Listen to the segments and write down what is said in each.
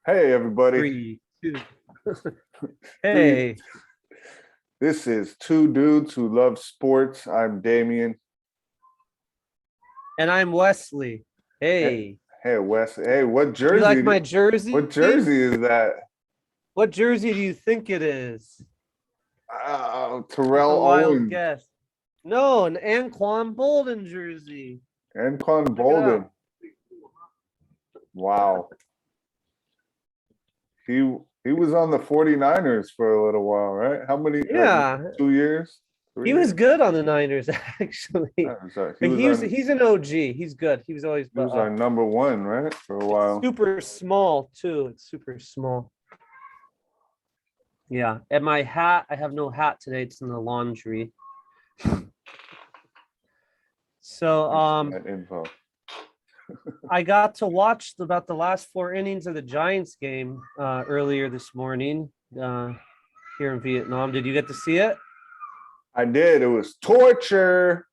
Hey, everybody. 3, 2. Three. Hey, This is Two Dudes Who Love Sports. I'm Damien. and I'm Wesley. Hey, Hey, hey, Wes. Hey, what you like jersey? my jersey? What jersey is that? What jersey do you think it is? Take Terrell a wild Owens, guess. No, an Anquan Bolden jersey. Anquan Check it Bolden. out. Wow. He was on the 49ers for a little while, right? How many? Like Yeah, 2 years? 3 he years? was good on the Niners actually. I'm sorry. But he's an OG. He's good. He was always He was our number one, right? For a it's while. super small too. It's super small. Yeah, and my hat, I have no hat today. It's in the laundry. So That info. I got to watch about the last 4 innings of the Giants game earlier this morning here in Vietnam. Did you get to see it? I did. It was torture.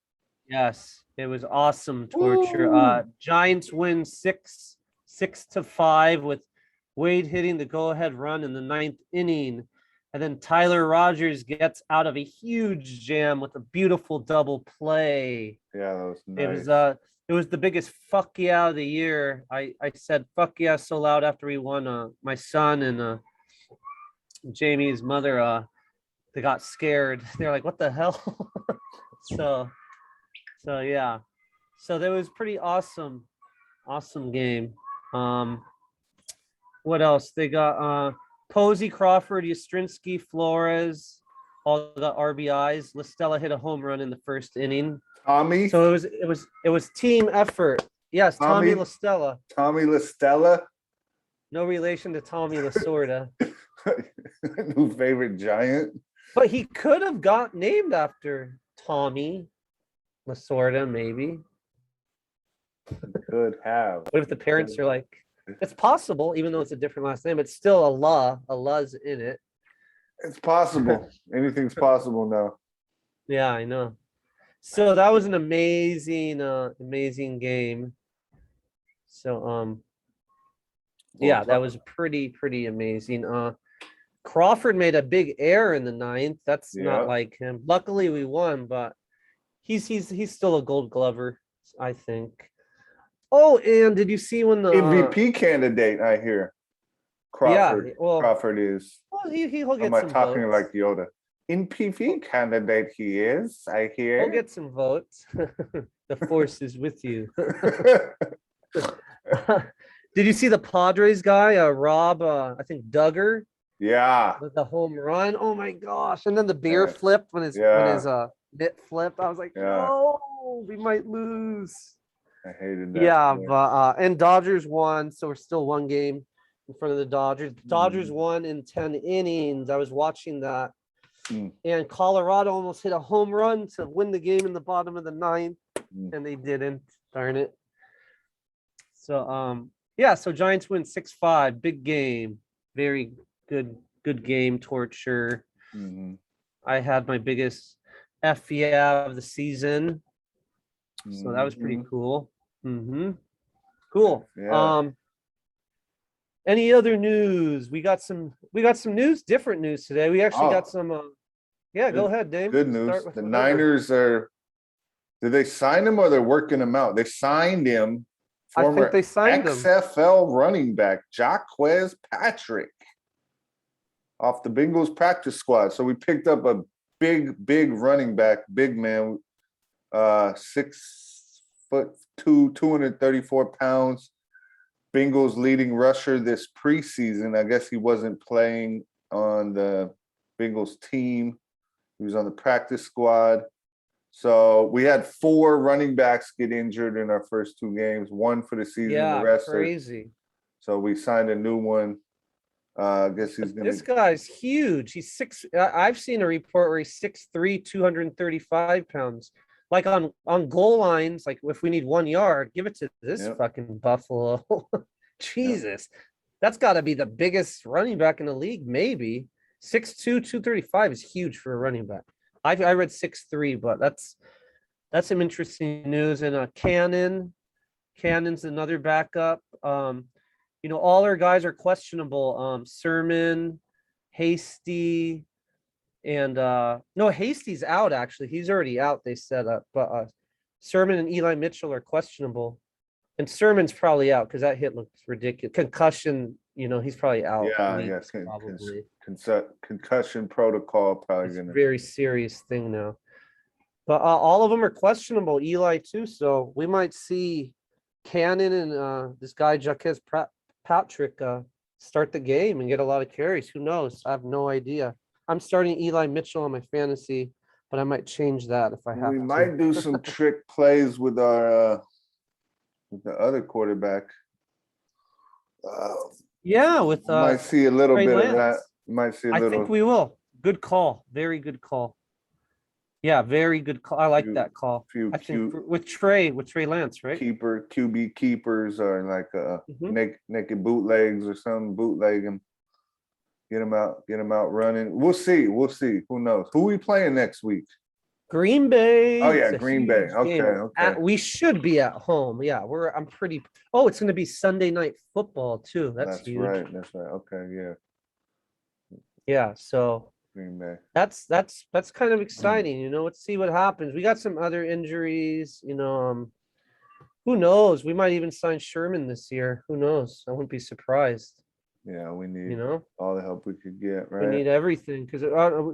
Yes, it was awesome torture. Woo! Giants win 6-5 with Wade hitting the go-ahead run in the 9th inning. And then Tyler Rogers gets out of a huge jam with a beautiful double play. Yeah, that was It nice. was it was the biggest fuck yeah of the year. I said fuck yeah so loud after we won. My son and Jamie's mother they got scared. They're like, what the hell? so yeah. So that was pretty awesome game. What else? They got Posey, Crawford, Yastrzemski, Flores, all got RBIs. Listella hit a home run in the 1st inning. Tommy, So it was team effort. Yes, Tommy Listella. Tommy Listella, No relation to Tommy Lasorda. new favorite Giant. But he could have got named after Tommy Lasorda, maybe. Could have. What if the parents are like, it's possible, even though it's a different last name, it's still Allah. Allah's in it. It's possible. Anything's possible now. Yeah, I know. So that was an amazing game. So yeah, that was pretty amazing. Crawford made a big error in the 9th. That's not like him. Luckily we won, but he's still a Gold Glover, I think. Oh, and did you see when the MVP candidate? I hear Crawford. Yeah, well, Crawford is. Well, he'll get Am I some talking votes. like Yoda? MVP candidate he is. I hear. He'll get some votes. The force is with you. Did you see the Padres guy, Rob? I think Duggar. Yeah. With the home run. Oh my gosh! And then the beer flipped when his mitt flipped. I was like, no, we might lose. I hated that. Yeah, but and Dodgers won, so we're still one game in front of the Dodgers. Dodgers won in 10 innings. I was watching that. And Colorado almost hit a home run to win the game in the bottom of the 9th, and they didn't. Darn it. So yeah, so Giants win 6-5. Big game. Very good game. Torture. I had my biggest F yeah of the season. So that was pretty cool. Cool. Yeah. Any other news? We got some news, different news today. We actually got some go ahead, Dave. Good news. The Niners did they sign him or they're working him out? They signed him. I think they signed him. XFL running back Jacques Patrick off the Bengals practice squad. So we picked up a big running back, big man, 6'2", 234 pounds. Bengals leading rusher this preseason. I guess he wasn't playing on the Bengals team. He was on the practice squad. So we had 4 running backs get injured in our first 2 games, 1 for the season. Yeah, the rest crazy. So we signed a new one. I guess he's going to. This guy's huge. He's 6. I've seen a report where he's 6'3", 235 pounds. Like on goal lines, like if we need 1 yard, give it to this fucking Buffalo. Jesus. That's got to be the biggest running back in the league, maybe. 6'2", 235 is huge for a running back. I read 6'3", but that's some interesting news. And Cannon's another backup. all our guys are questionable. Sermon, Hasty, and no, Hasty's out actually. He's already out, they said, but Sermon and Eli Mitchell are questionable. And Sermon's probably out because that hit looks ridiculous. Concussion, he's probably out. Yeah, weeks, probably. Concussion protocol probably It's a gonna. very serious thing now. But all of them are questionable. Eli too, so we might see Cannon and this guy Jacques Patrick start the game and get a lot of carries. Who knows? I have no idea. I'm starting Eli Mitchell on my fantasy, but I might change that if I have We to. might do some trick plays with our with the other quarterback. Yeah, with Might see a little Trey bit of that. Lance. Might see a I little. think we will. Good call. Very good call. Yeah, very good call. I like Few- that call. few I think cute- with Trey Lance, right? QB keepers or like Mhm. naked bootlegs or something, bootleg him, get him out running. We'll see. Who knows? Who we playing next week? Green Bay. Oh yeah, It's a Green Bay. huge game. Okay. We should be at home. Yeah, I'm pretty. Oh, it's going to be Sunday night football too. That's huge. Right. That's right. Okay, yeah. Yeah, so Green Bay. that's kind of exciting. Let's see what happens. We got some other injuries. Who knows? We might even sign Sherman this year. Who knows? I wouldn't be surprised. Yeah, we need You know, all the help we could get, we right? need everything because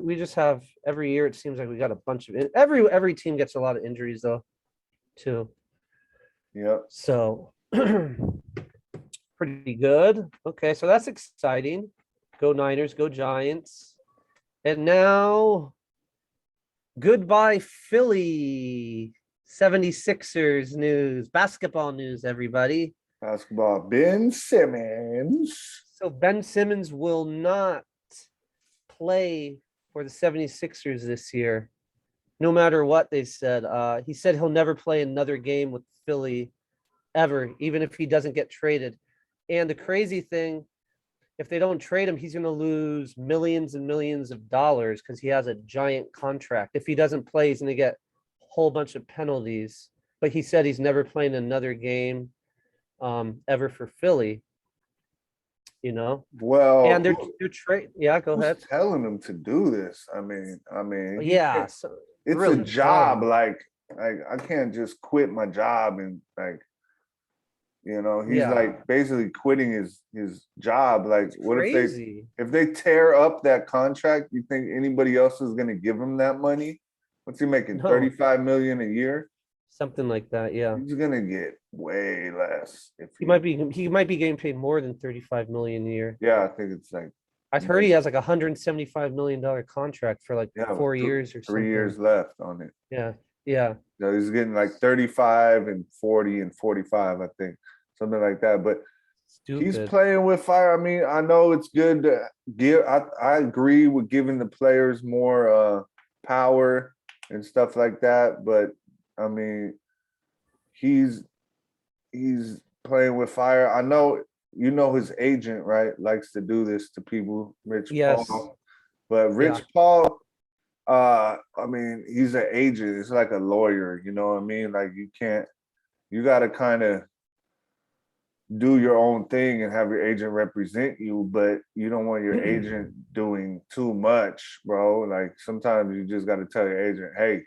we just have every year. It seems like we got a bunch of every team gets a lot of injuries though, too. Yep. So pretty good. Okay, so that's exciting. Go Niners, go Giants. And now goodbye Philly 76ers news, basketball news, everybody. Basketball. Ben Simmons. So Ben Simmons will not play for the 76ers this year, no matter what they said. He said he'll never play another game with Philly ever, even if he doesn't get traded. And the crazy thing, if they don't trade him, he's going to lose millions and millions of dollars because he has a giant contract. If he doesn't play, he's going to get a whole bunch of penalties. But he said he's never playing another game ever for Philly. Well, And they're trade. Yeah, go ahead. telling him to do this. I mean, Yeah, so it's really a job. trying. Like I can't just quit my job and he's Yeah. like basically quitting his job. Like, what Crazy. if they tear up that contract? You think anybody else is going to give him that money? What's he making? No. 35 million a year? Something like that. Yeah. He's gonna get way less. If He might be getting paid more than 35 million a year. Yeah, I think it's like I heard he has like $175 million contract for like 4 with years or 3 something. years left on it. Yeah. Yeah. So he's getting like 35 and 40 and 45, I think, something like that. But Stupid. he's playing with fire. I mean, I know it's good to give. I agree with giving the players more power and stuff like that. But I mean, he's playing with fire. I know his agent, right, likes to do this to people, Rich Paul. But Rich Paul, I mean, he's an agent. It's like a lawyer, you know what I mean? Like you gotta kind of do your own thing and have your agent represent you, but you don't want your agent doing too much, bro. Like sometimes you just gotta tell your agent, hey,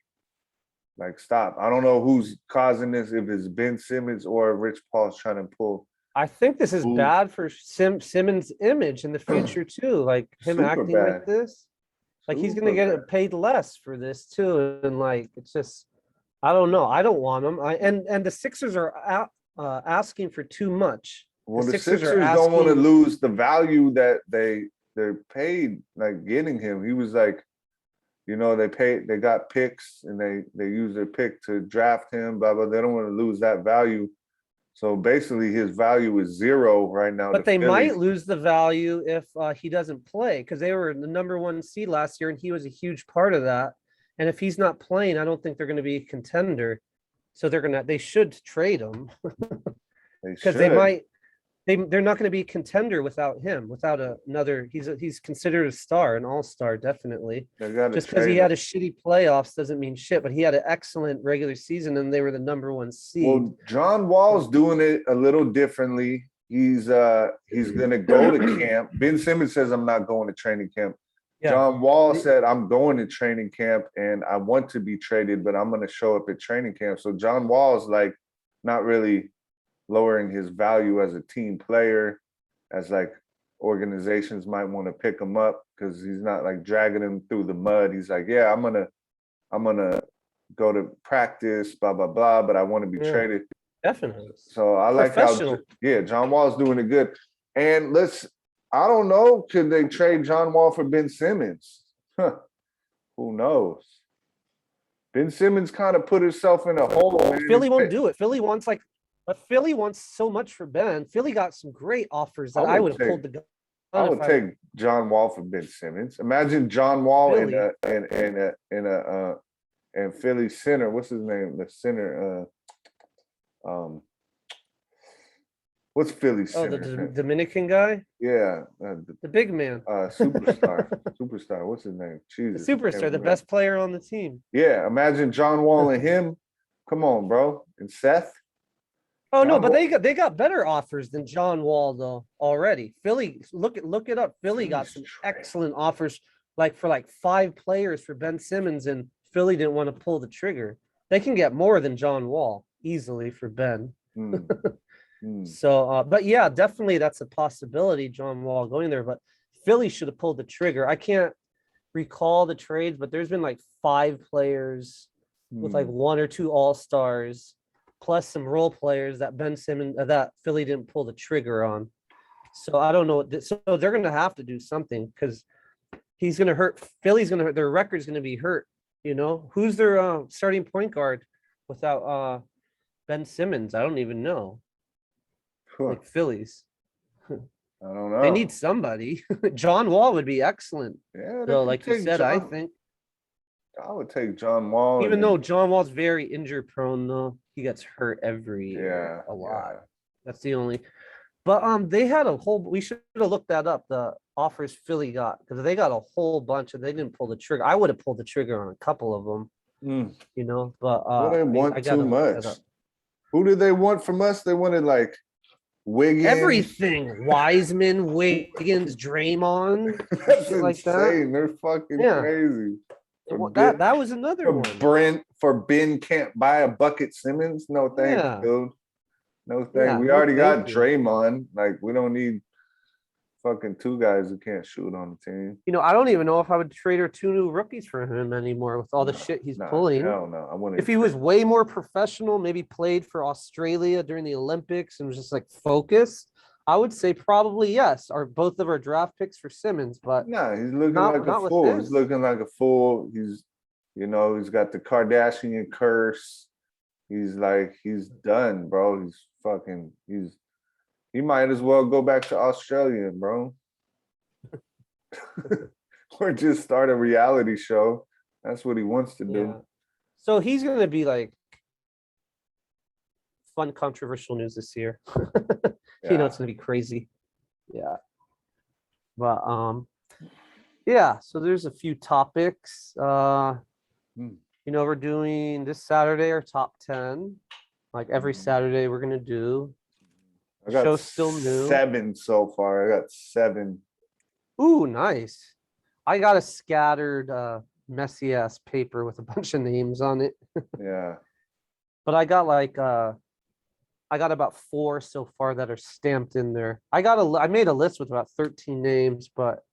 like stop. I don't know who's causing this, if it's Ben Simmons or Rich Paul's trying to pull. I think this is bad for Simmons' image in the future too. Like him acting like this. Like he's gonna get paid less for this too. And like it's just, I don't know. I don't want him. And the Sixers are asking for too much. Well, the Sixers don't want to lose the value that they're paid, like getting him. He was like, they got picks and they use their pick to draft him, blah, blah. They don't want to lose that value. So basically his value is zero right now. But they might lose the value if he doesn't play, because they were the number 1 seed last year and he was a huge part of that. And if he's not playing, I don't think they're going to be a contender. So they should trade him because they're not going to be a contender without him, without another. He's considered a star, an all-star, definitely. Just because he had a shitty playoffs doesn't mean shit, but he had an excellent regular season and they were the number 1 seed. Well, John Wall's doing it a little differently. he's gonna go to camp. Ben Simmons says I'm not going to training camp. Yeah. John Wall said I'm going to training camp and I want to be traded, but I'm gonna show up at training camp. So John Wall's like not really lowering his value as a team player, as like organizations might want to pick him up because he's not like dragging him through the mud. He's like, yeah, I'm gonna go to practice, blah blah blah, but I want to be traded. Definitely. So I like how John Wall's doing it good. And I don't know, could they trade John Wall for Ben Simmons? Huh. Who knows? Ben Simmons kind of put himself in a hole. Man. Philly won't do it. Philly wants but Philly wants so much for Ben. Philly got some great offers that I would have pulled the gun. I would take John Wall for Ben Simmons. Imagine John Wall in Philly center. What's his name? The center. What's Philly center? Oh, the Dominican guy. Yeah, the big man. Superstar. What's his name? Jesus, the superstar, the best player on the team. Yeah, imagine John Wall and him. Come on, bro, and Seth. Oh no, but they got better offers than John Wall though already. Philly, look it up. Philly got some excellent offers, like for 5 players for Ben Simmons, and Philly didn't want to pull the trigger. They can get more than John Wall easily for Ben. So, but yeah, definitely that's a possibility. John Wall going there, but Philly should have pulled the trigger. I can't recall the trades, but there's been 5 players with 1 or 2 all-stars, plus some role players that Ben Simmons that Philly didn't pull the trigger on. So I don't know. So they're going to have to do something because he's going to hurt. Philly's going to hurt. Their record's going to be hurt. You know, who's their starting point guard without Ben Simmons? I don't even know. Like Phillies. I don't know. They need somebody. John Wall would be excellent. Yeah. So, like you said, I think I would take John Wall. Even though John Wall's very injury prone, though, he gets hurt every year a lot. Yeah. That's the only. But they had a whole. We should have looked that up. The offers Philly got, because they got a whole bunch and they didn't pull the trigger. I would have pulled the trigger on a couple of them. You know, but they want too much. Who did they want from us? They wanted Wiggins, everything. Wiseman, Wiggins, Draymond. That's like insane. that. They're fucking crazy. That was another one. For Ben can't buy a bucket Simmons. No thanks, dude. No thanks. We already got Draymond. We don't need fucking 2 guys who can't shoot on the team. You know, I don't even know if I would trade 2 new rookies for him anymore with all the shit he's pulling. Hell no. I wouldn't. If he was way more professional, maybe played for Australia during the Olympics and was just focused, I would say probably yes. Or both of our draft picks for Simmons, but he's looking like a fool. He's looking like a fool. He's got the Kardashian curse. He's done, bro. He might as well go back to Australia, bro. Or just start a reality show. That's what he wants to do. So he's gonna be fun, controversial news this year. You know, it's gonna be crazy. Yeah. But so there's a few topics. You know, we're doing this Saturday our top 10. Every Saturday we're gonna do. I got Show's still new. 7 so far. I got 7. Ooh, nice. I got a scattered messy ass paper with a bunch of names on it. Yeah. But I got about 4 so far that are stamped in there. I made a list with about 13 names, but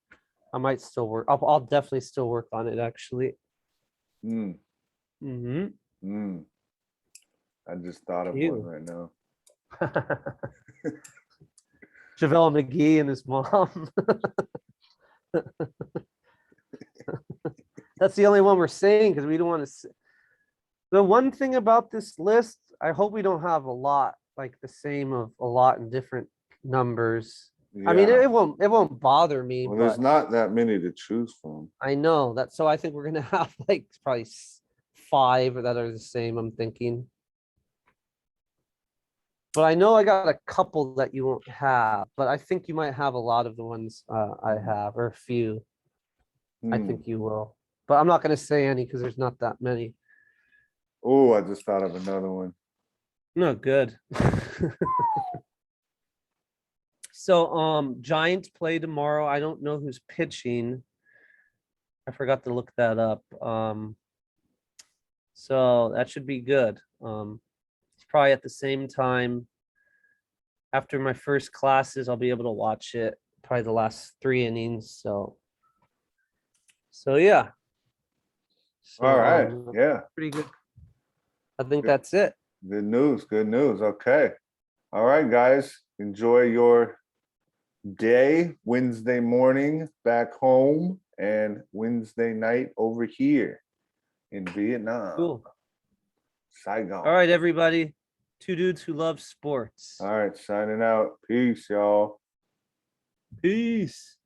I might still work. I'll definitely still work on it actually. I just thought of one right now. JaVale McGee and his mom. That's the only one we're saying because we don't want to. The one thing about this list, I hope we don't have a lot the same of a lot in different numbers. I mean, it won't bother me. Well, there's not that many to choose from. I know that, so I think we're gonna have probably 5 that are the same. I'm thinking. But I know I got a couple that you won't have, but I think you might have a lot of the ones I have, or a few. I think you will. But I'm not going to say any because there's not that many. Oh, I just thought of another one. No, good. So Giants play tomorrow. I don't know who's pitching. I forgot to look that up. So that should be good. It's probably at the same time after my first classes, I'll be able to watch it. Probably the last 3 innings. So yeah. So All right. Yeah. pretty good. I think that's it. Good news. Good news. Okay. All right, guys. Enjoy your day, Wednesday morning back home, and Wednesday night over here in Vietnam. Cool. Saigon. All right, everybody. Two dudes who love sports. All right, signing out. Peace, y'all. Peace.